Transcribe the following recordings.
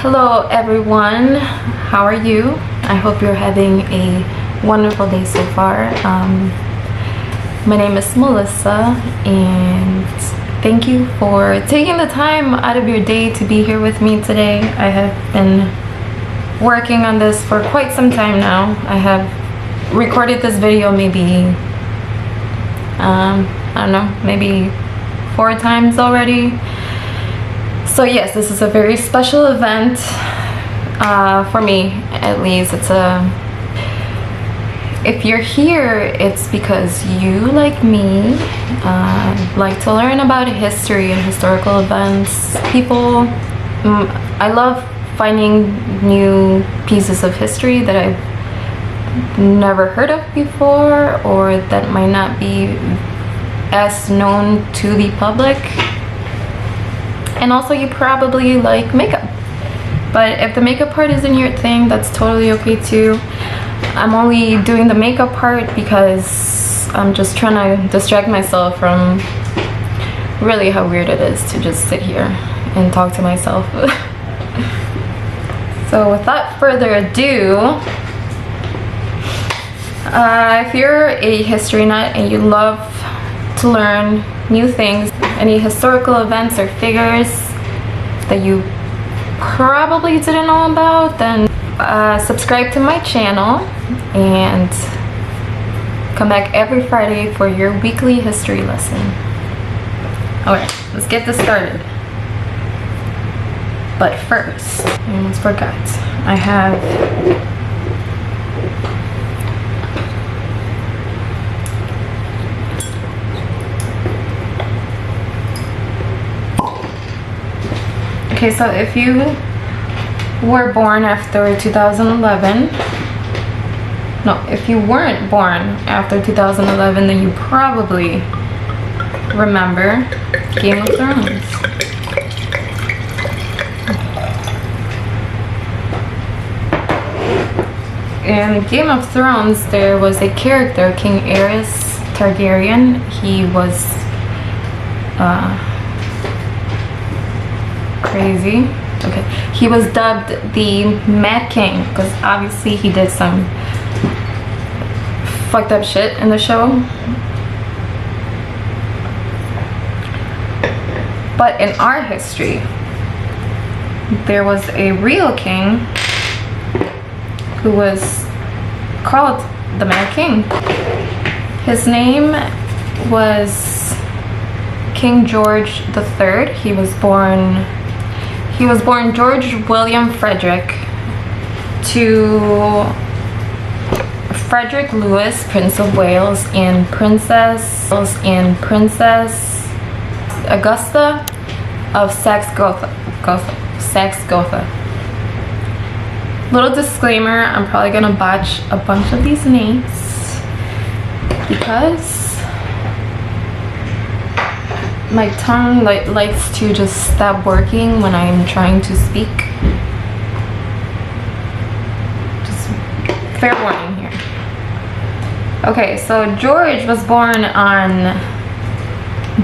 Hello everyone, how are you? I hope you're having a wonderful day so far. My name is Melissa and thank you for taking the time out of your day to be here with me today. I have been working on this for quite some time now. I have recorded this video maybe, I don't know, maybe 4 times already. So yes, this is a very special event for me, at least. If you're here, it's because you, like me, like to learn about history and historical events. I love finding new pieces of history that I've never heard of before, or that might not be as known to the public. And also, you probably like makeup, but if the makeup part isn't your thing, that's totally okay too. I'm only doing the makeup part because I'm just trying to distract myself from really how weird it is to just sit here and talk to myself. So without further ado, if you're a history nut and you love to learn new things, any historical events or figures that you probably didn't know about, then subscribe to my channel and come back every Friday for your weekly history lesson. Alright, let's get this started. But first, I almost forgot, I have okay, so if you were born after 2011, no, if you weren't born after 2011, then you probably remember Game of Thrones. In Game of Thrones, there was a character, King Aerys Targaryen. He was crazy. Okay, he was dubbed the Mad King because obviously he did some fucked up shit in the show. But in our history, there was a real king who was called the Mad King. His name was King George III. He was born George William Frederick to Frederick Louis, Prince of Wales, and Princess Augusta of Saxe-Gotha. Little disclaimer, I'm probably gonna botch a bunch of these names because my tongue likes to just stop working when I'm trying to speak. Just fair warning here. Okay, so George was born on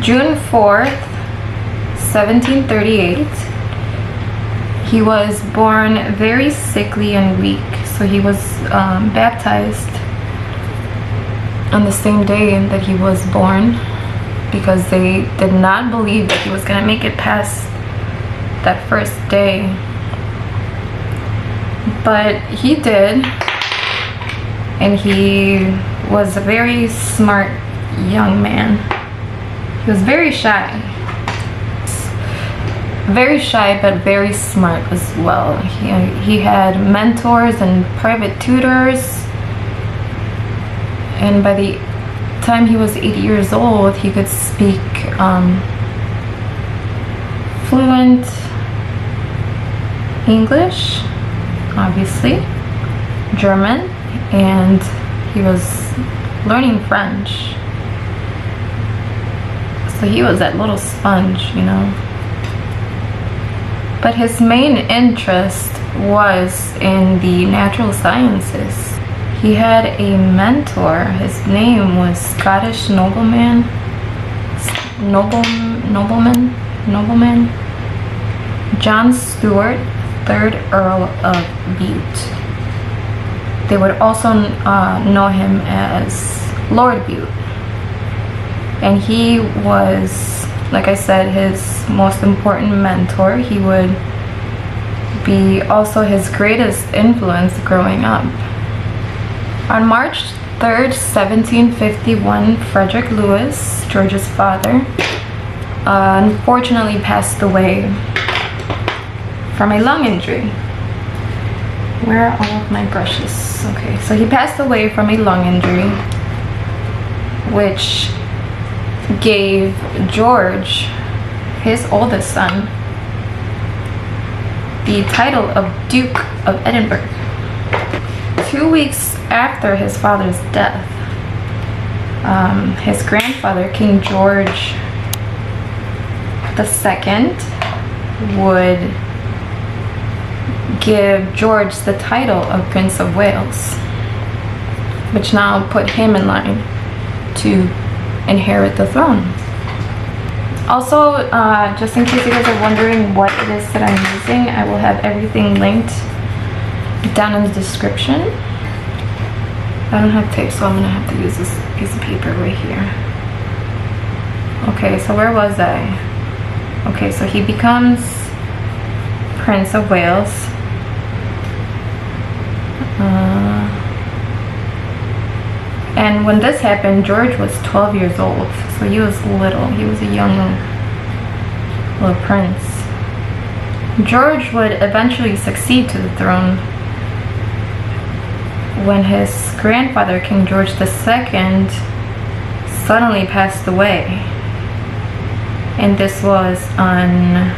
June 4th, 1738. He was born very sickly and weak, so he was baptized on the same day that he was born, because they did not believe that he was gonna make it past that first day. But he did, and he was a very smart young man. He was very shy, but very smart as well. He had mentors and private tutors, and by the time he was 8 years old, he could speak fluent English, obviously, German, and he was learning French. So he was that little sponge, you know. But his main interest was in the natural sciences. He had a mentor. His name was Scottish nobleman John Stuart 3rd Earl of Bute. They would also know him as Lord Bute. And he was, like I said, his most important mentor. He would be also his greatest influence growing up. On March 3rd, 1751, Frederick Lewis, George's father, unfortunately passed away from a lung injury. Where are all of my brushes? Okay, so he passed away from a lung injury, which gave George, his oldest son, the title of Duke of Edinburgh. 2 weeks after his father's death, his grandfather, King George II, would give George the title of Prince of Wales, which now put him in line to inherit the throne. Also, just in case you guys are wondering what it is that I'm using, I will have everything linked down in the description. I don't have tape, so I'm gonna have to use this piece of paper right here. Okay, so where was I? Okay, so he becomes Prince of Wales. And when this happened, George was 12 years old, so he was little. He was a young little prince. George would eventually succeed to the throne when his grandfather, King George II, suddenly passed away. And this was on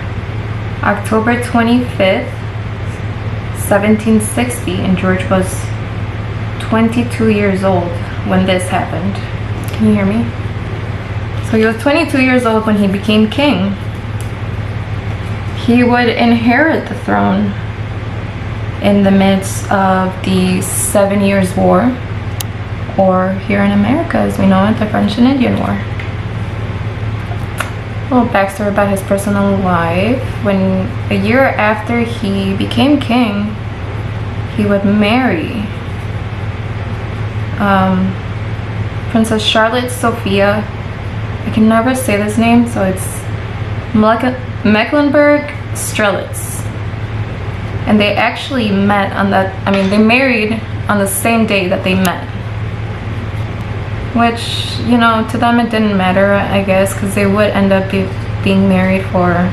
October 25th, 1760, and George was 22 years old when this happened. Can you hear me? So he was 22 years old when he became king. He would inherit the throne in the midst of the 7 Years' War, or here in America as we know it, the French and Indian War. A little backstory about his personal life. When a year after he became king, he would marry Princess Charlotte Sophia. I can never say this name, so it's Mecklenburg-Strelitz. And they actually met on that, they married on the same day that they met. Which, you know, to them it didn't matter, I guess, because they would end up being married for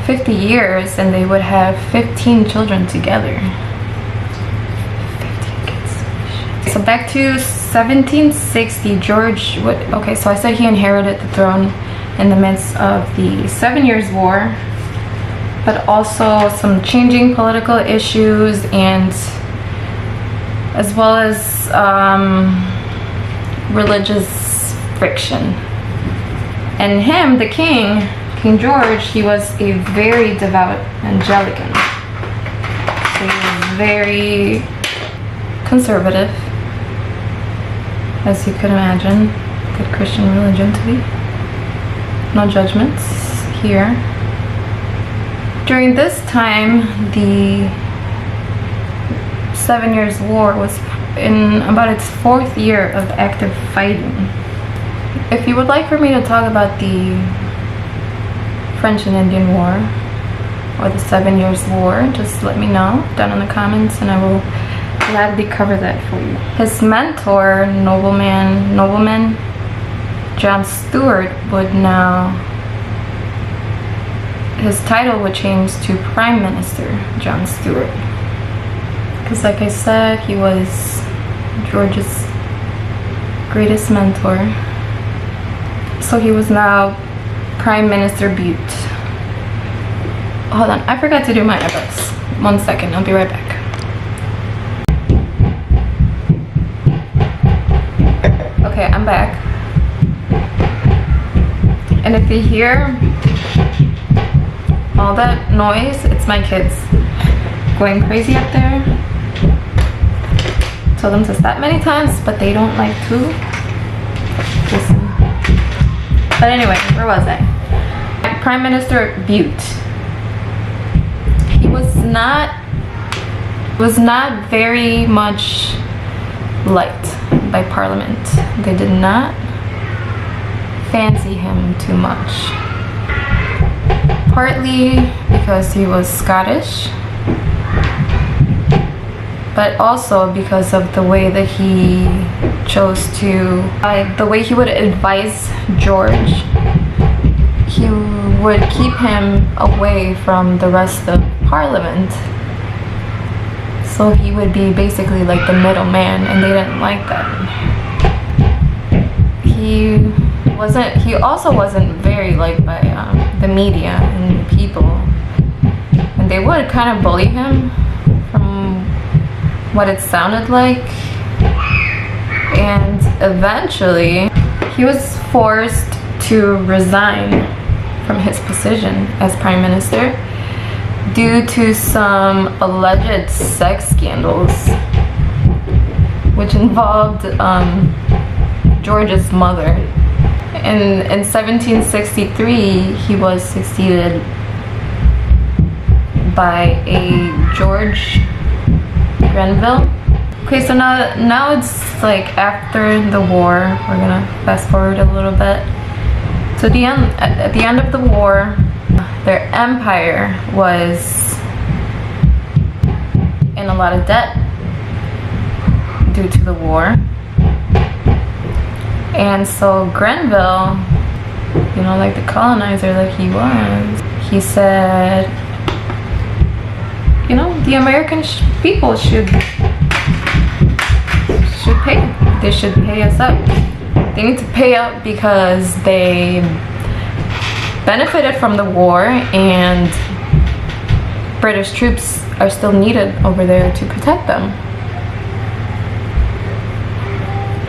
50 years and they would have 15 children together. 15 kids. So back to 1760, George would, okay, so I said he inherited the throne in the midst of the 7 Years' War, but also some changing political issues, and as well as religious friction. And him, the king, King George, he was a very devout Anglican. So he was very conservative, as you could imagine. Good Christian religion to be. No judgments here. During this time, the 7 Years' War was in about its 4th year of active fighting. If you would like for me to talk about the French and Indian War or the 7 Years' War, just let me know down in the comments and I will gladly cover that for you. His mentor, nobleman John Stuart, would now, his title would change to Prime Minister John Stuart. Because like I said, he was George's greatest mentor. So he was now Prime Minister Bute. Hold on, I forgot to do my eyebrows. 1 second, I'll be right back. Okay, I'm back. And if you hear all that noise, it's my kids going crazy up there. Told them to stop many times, but they don't like to listen. But anyway, where was I? Prime Minister Bute. He was not very much liked by Parliament. They did not fancy him too much. Partly because he was Scottish, but also because of the way that he chose to, the way he would advise George. He would keep him away from the rest of Parliament. So he would be basically like the middleman, and they didn't like that. He also wasn't very liked by the media and people. And they would kind of bully him from what it sounded like. And eventually, he was forced to resign from his position as Prime Minister due to some alleged sex scandals, which involved George's mother. In 1763, he was succeeded by a George Grenville. Okay, so now it's like after the war. We're gonna fast forward a little bit. So at the end of the war, their empire was in a lot of debt due to the war. And so Grenville, you know, like the colonizer that he was, he said, you know, the American people should pay. They should pay us up. They need to pay up because they benefited from the war, and British troops are still needed over there to protect them.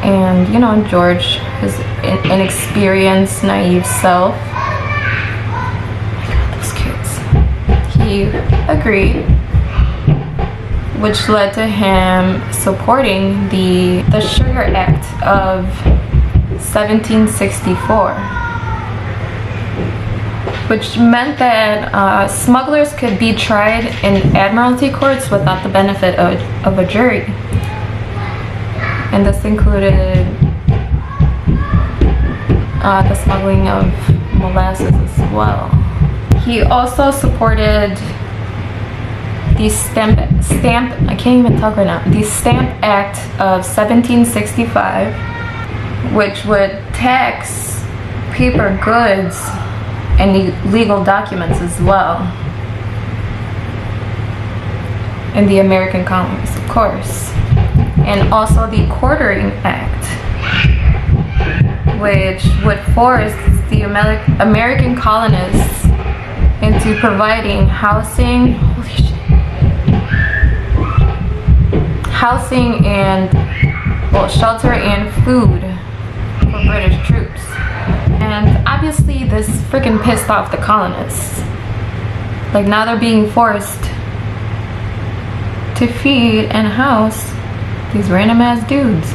And you know, George, his inexperienced, naive self, oh my God, those kids, he agreed, which led to him supporting the Sugar Act of 1764, which meant that smugglers could be tried in admiralty courts without the benefit of a jury. And this included the smuggling of molasses as well. He also supported the Stamp Act of 1765, which would tax paper goods and legal documents as well in the American colonies, of course. And also the Quartering Act, which would force the American colonists into providing housing, and, well, shelter and food for British troops. And obviously this freaking pissed off the colonists. Like, now they're being forced to feed and house these random ass dudes.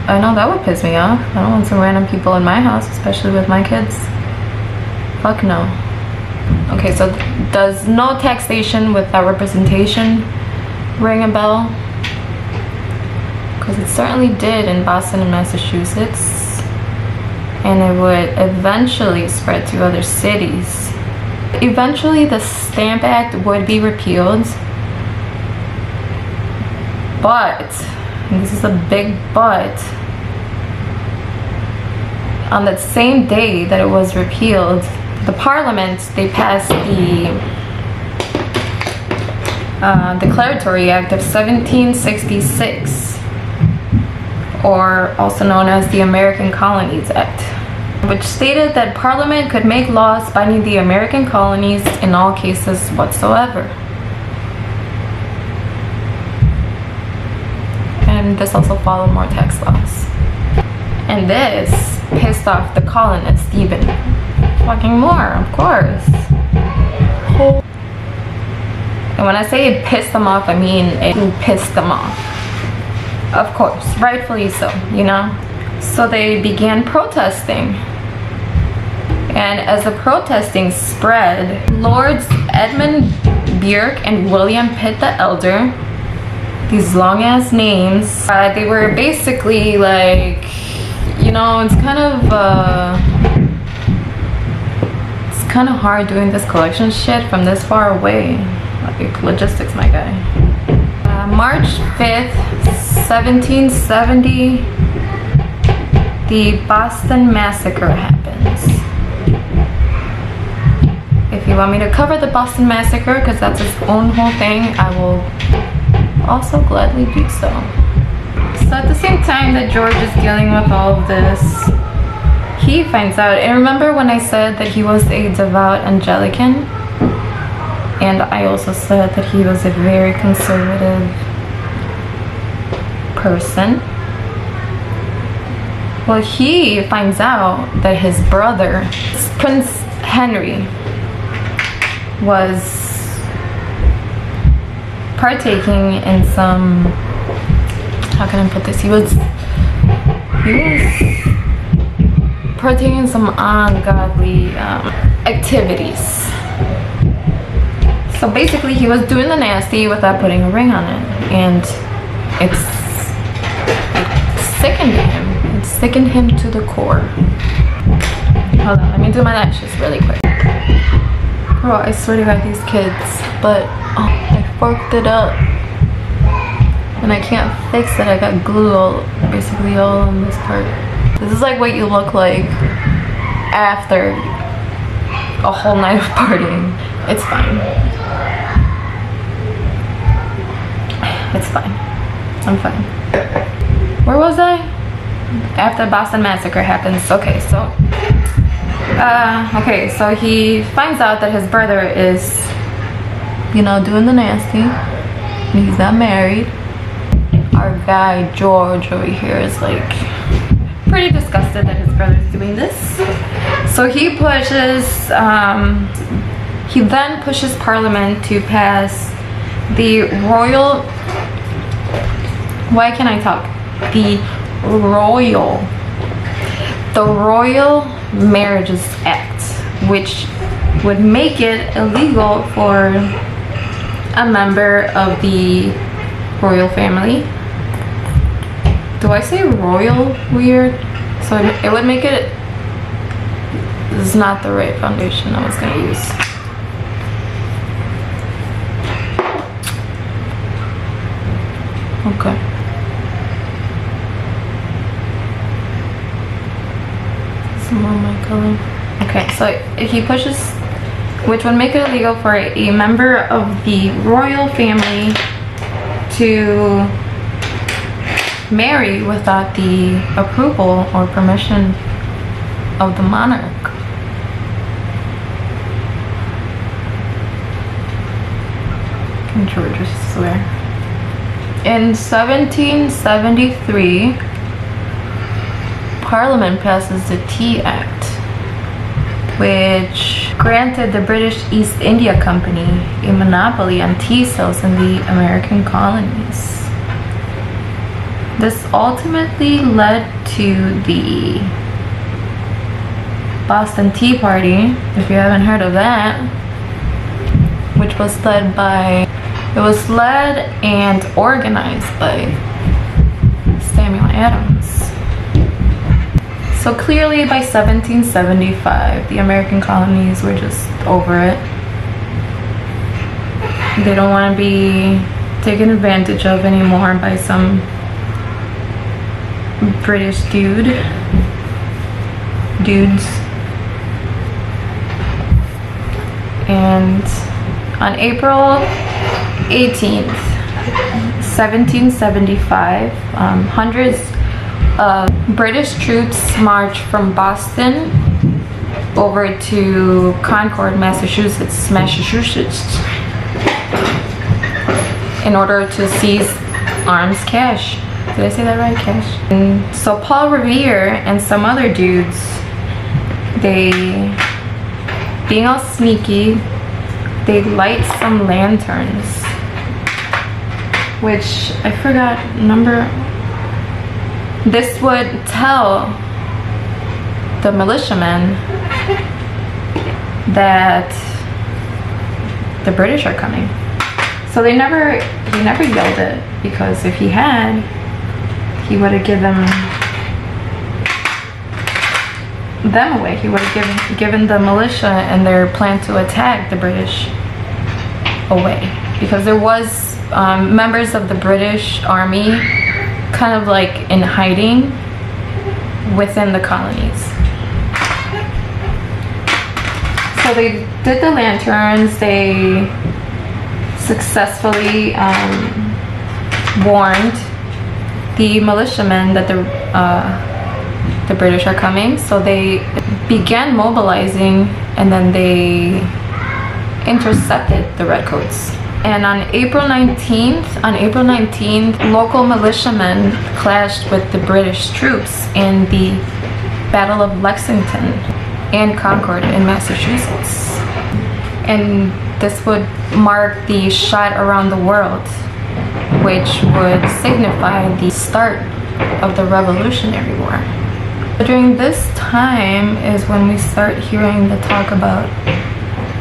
I know that would piss me off. I don't want some random people in my house, especially with my kids. Fuck no. Okay, so does no taxation without representation ring a bell? Because it certainly did in Boston and Massachusetts, and it would eventually spread to other cities. Eventually the Stamp Act would be repealed, but, and this is a big but, on that same day that it was repealed, the Parliament, they passed the Declaratory Act of 1766, or also known as the American Colonies Act, which stated that Parliament could make laws binding the American colonies in all cases whatsoever. And this also followed more tax laws. And this pissed off the colonists even fucking more, of course. And when I say it pissed them off, I mean it pissed them off. Of course, rightfully so, you know? So they began protesting. And as the protesting spread, Lords Edmund Bjork and William Pitt the Elder. These long ass names. They were basically like, you know, it's kind of hard doing this collection shit from this far away. Like logistics, my guy. March 5th, 1770, the Boston Massacre happens. If you want me to cover the Boston Massacre, because that's its own whole thing, I will also gladly do so. So at the same time that George is dealing with all of this, he finds out, and remember when I said that he was a devout Anglican? And I also said that he was a very conservative person. Well, he finds out that his brother, Prince Henry, was partaking in some, how can I put this? He was partaking in some ungodly activities. So basically he was doing the nasty without putting a ring on it, and it sickened him. It sickened him to the core. Hold on, let me do my lashes really quick. Bro, I swear to God, these kids, but oh, I fucked it up. And I can't fix it. I got glue basically all on this part. This is like what you look like after a whole night of partying. It's fine. It's fine. I'm fine. Where was I? After Boston Massacre happens. Okay, so he finds out that his brother is, you know, doing the nasty. He's not married. Our guy George over here is like pretty disgusted that his brother's doing this. So he then pushes Parliament to pass the Royal, why can't I talk? The Royal Marriages Act, which would make it illegal for a member of the royal family. Do I say royal weird? So it would make it, this is not the right foundation I was gonna use. Okay. Some more my color. Okay, so if he pushes, which would make it illegal for a member of the royal family to marry without the approval or permission of the monarch. Can George swear? In 1773, Parliament passes the Tea Act, which granted the British East India Company a monopoly on tea sales in the American colonies. This ultimately led to the Boston Tea Party, if you haven't heard of that, which was led and organized by Samuel Adams. So clearly by 1775, the American colonies were just over it. They don't want to be taken advantage of anymore by some British dudes. And on April 18th, 1775, hundreds of British troops marched from Boston over to Concord, Massachusetts, in order to seize arms cash. Did I say that right? Cash. And so Paul Revere and some other dudes, they, being all sneaky, they light some lanterns, which I forgot number. This would tell the militiamen that the British are coming. So he never yelled it, because if he had, he would have given them away. He would have given the militia and their plan to attack the British away, because there was members of the British army kind of like in hiding within the colonies. So they did the lanterns. They successfully warned the militiamen that the British are coming. So they began mobilizing, and then they intercepted the redcoats. And on April 19th, local militiamen clashed with the British troops in the Battle of Lexington and Concord in Massachusetts. And this would mark the shot around the world, which would signify the start of the Revolutionary War. During this time is when we start hearing the talk about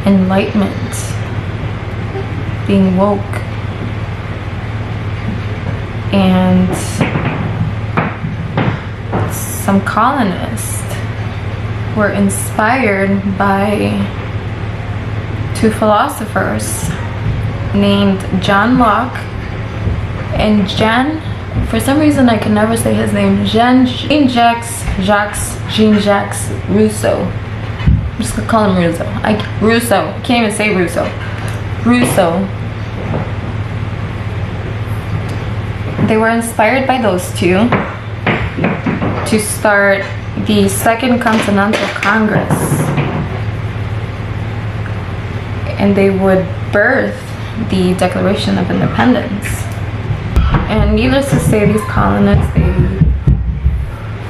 enlightenment, being woke, and some colonists were inspired by two philosophers named John Locke and for some reason I can never say his name, Jean-Jacques Rousseau. I'm just gonna call him Rousseau. I can't even say Rousseau. They were inspired by those two to start the Second Continental Congress, and they would birth the Declaration of Independence. And needless to say, these colonists, they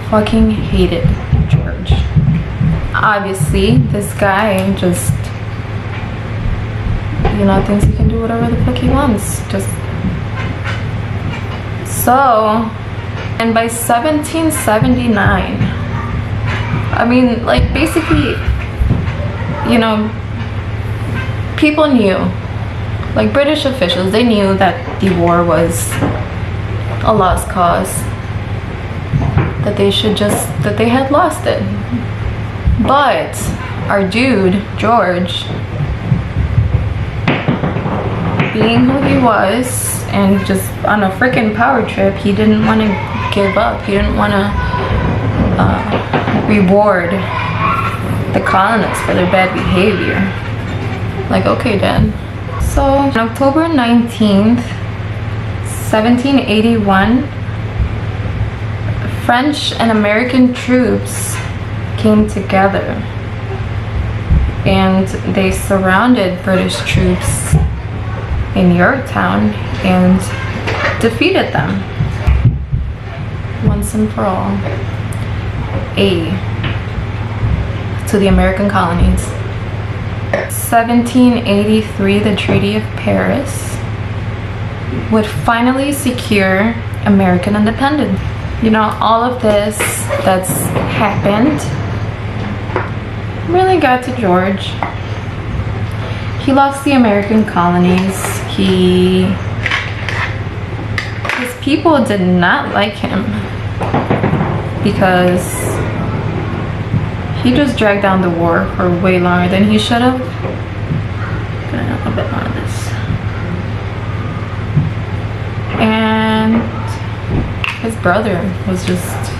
fucking hated George. Obviously, this guy just, you know, thinks he can do whatever the fuck he wants. And by 1779, I mean, like, basically, you know, people knew, like British officials, they knew that the war was a lost cause, that they had lost it. But our dude, George, being who he was, and just on a freaking power trip, he didn't want to give up. He didn't want to reward the colonists for their bad behavior. Like, okay then. So on October 19th, 1781, French and American troops came together and they surrounded British troops in Yorktown and defeated them once and for all. To the American colonies. 1783, the Treaty of Paris would finally secure American independence. You know, all of this that's happened really got to George. He lost the American colonies. His people did not like him because he just dragged down the war for way longer than he should have. Gonna have a bit more of this. And his brother was just,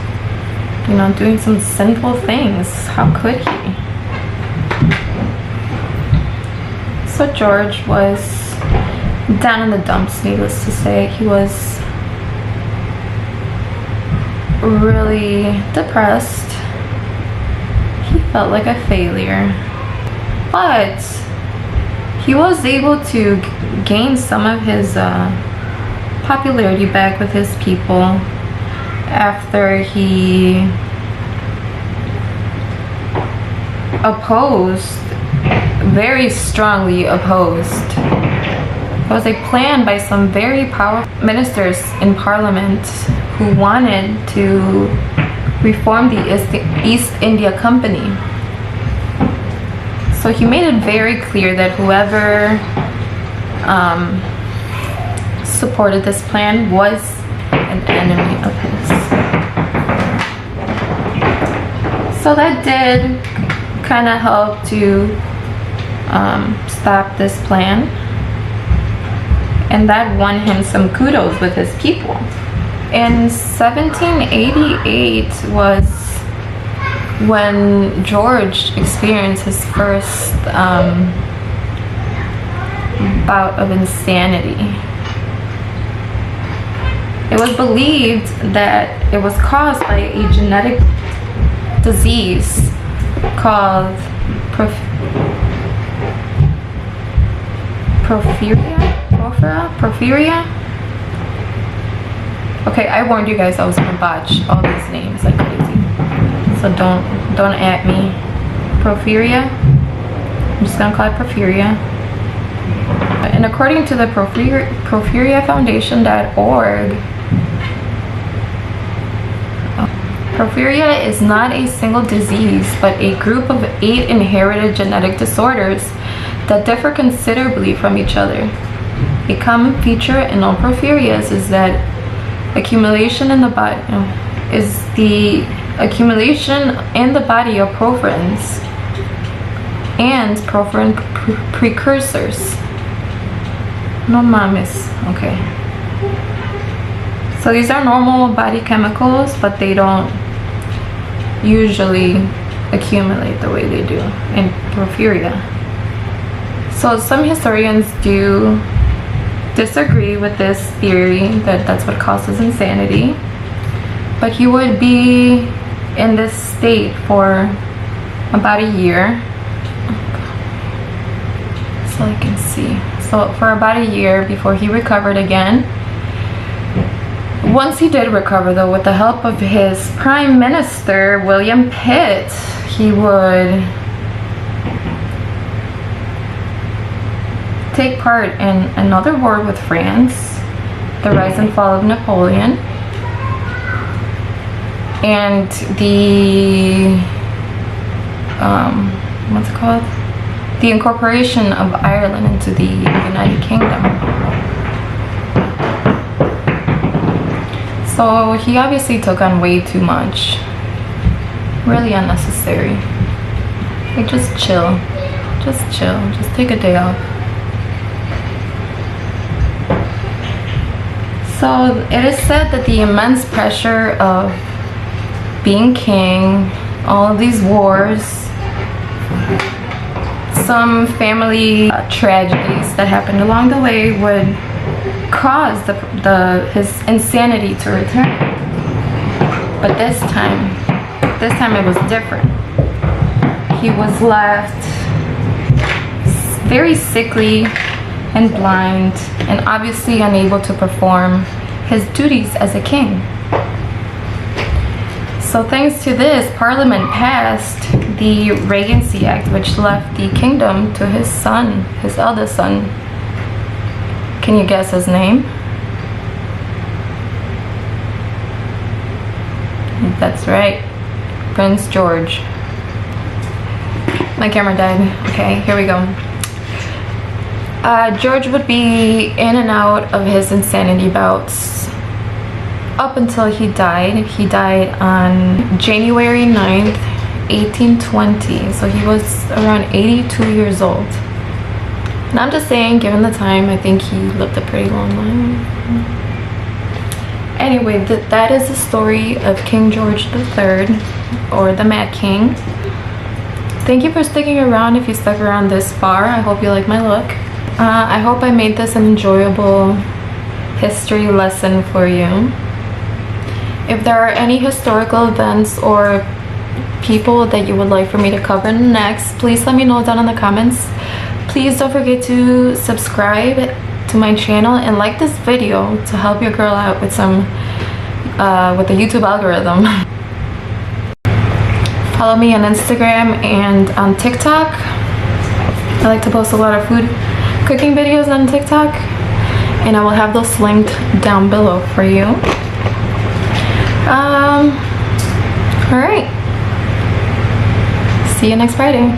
you know, doing some sinful things. How could he? So George was down in the dumps, needless to say. He was really depressed. He felt like a failure. But he was able to gain some of his popularity back with his people after he very strongly opposed. It was a plan by some very powerful ministers in Parliament who wanted to reform the East India Company. So he made it very clear that whoever supported this plan was an enemy of his. So that did kind of help to stop this plan, and that won him some kudos with his people. In 1788 was when George experienced his first bout of insanity. It was believed that it was caused by a genetic disease called porphyria. Okay, I warned you guys I was gonna botch all these names like crazy, so don't at me. Porphyria. I'm just gonna call it porphyria. And according to the porphyriafoundation.org, porphyria is not a single disease, but a group of 8 inherited genetic disorders that differ considerably from each other. A common feature in all porphyrias is that accumulation in the body of porphyrins and porphyrin precursors. No mames. Okay. So these are normal body chemicals, but they don't usually accumulate the way they do in porphyria. So some historians do disagree with this theory that that's what causes insanity, but he would be in this state for about a year. So I can see. So for about a year before he recovered again. Once he did recover, though, with the help of his prime minister William Pitt, he would take part in another war with France, the rise and fall of Napoleon, and the what's it called? The incorporation of Ireland into the United Kingdom. So he obviously took on way too much. Really unnecessary. Like, just chill. Just chill. Just take a day off. So it is said that the immense pressure of being king, all of these wars, some family tragedies that happened along the way would cause his insanity to return. But this time it was different. He was left very sickly and blind, and obviously unable to perform his duties as a king. So thanks to this, Parliament passed the Regency Act, which left the kingdom to his son, his eldest son. Can you guess his name? That's right, Prince George. My camera died. Okay, here we go. George would be in and out of his insanity bouts up until he died. He died on January 9th, 1820. So he was around 82 years old. And I'm just saying, given the time, I think he lived a pretty long life. Anyway, that is the story of King George III, or the Mad King. Thank you for sticking around. If you stuck around this far, I hope you like my look. I hope I made this an enjoyable history lesson for you. If there are any historical events or people that you would like for me to cover next, please let me know down in the comments. Please don't forget to subscribe to my channel and like this video to help your girl out with some with the YouTube algorithm. Follow me on Instagram and on TikTok. I like to post a lot of food cooking videos on TikTok, and I will have those linked down below for you. All right, see you next Friday.